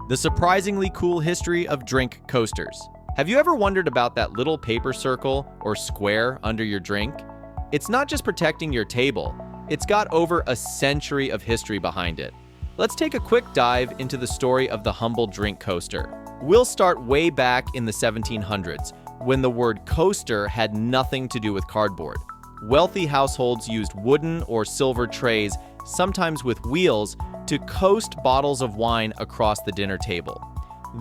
The surprisingly cool history of drink coasters. Have you ever wondered about that little paper circle or square under your drink? It's not just protecting your table, it's got over a century of history behind it. Let's take a quick dive into the story of the humble drink coaster. We'll start way back in the 1700s, when the word coaster had nothing to do with cardboard. Wealthy households used wooden or silver trays, sometimes with wheels, to coast bottles of wine across the dinner table.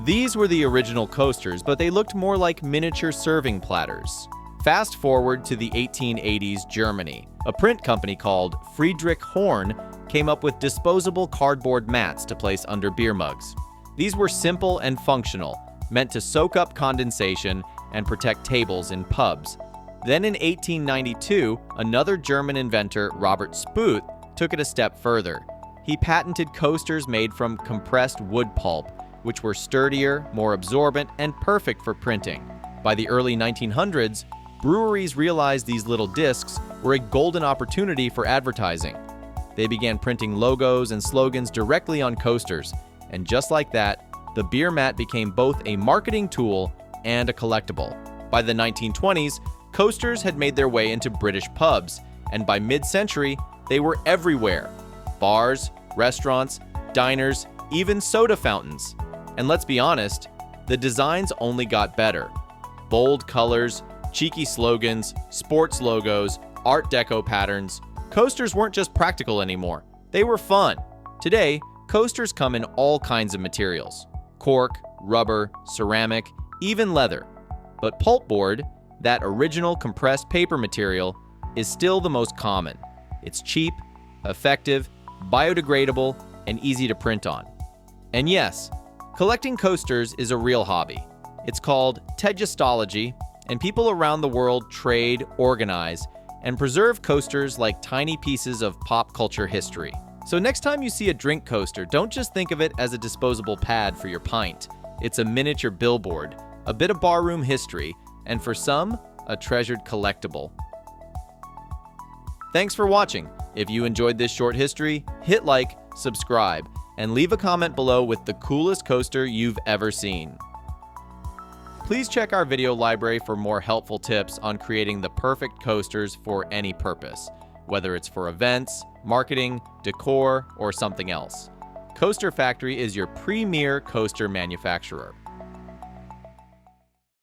These were the original coasters, but they looked more like miniature serving platters. Fast forward to the 1880s Germany. A print company called Friedrich Horn came up with disposable cardboard mats to place under beer mugs. These were simple and functional, meant to soak up condensation and protect tables in pubs. Then in 1892, another German inventor, Robert Sputh, took it a step further. He patented coasters made from compressed wood pulp, which were sturdier, more absorbent, and perfect for printing. By the early 1900s, breweries realized these little discs were a golden opportunity for advertising. They began printing logos and slogans directly on coasters, and just like that, the beer mat became both a marketing tool and a collectible. By the 1920s, coasters had made their way into British pubs, and by mid-century, they were everywhere. Bars, restaurants, diners, even soda fountains. And let's be honest, the designs only got better. Bold colors, cheeky slogans, sports logos, Art Deco patterns. Coasters weren't just practical anymore. They were fun. Today, coasters come in all kinds of materials. Cork, rubber, ceramic, even leather. But pulpboard, that original compressed paper material, is still the most common. It's cheap, effective, biodegradable, and easy to print on. And yes, collecting coasters is a real hobby. It's called tegestology, and people around the world trade, organize, and preserve coasters like tiny pieces of pop culture history. So next time you see a drink coaster, don't just think of it as a disposable pad for your pint. It's a miniature billboard, a bit of barroom history, and for some, a treasured collectible. Thanks for watching. If you enjoyed this short history, hit like, subscribe, and leave a comment below with the coolest coaster you've ever seen. Please check our video library for more helpful tips on creating the perfect coasters for any purpose, whether it's for events, marketing, decor, or something else. Coaster Factory is your premier coaster manufacturer.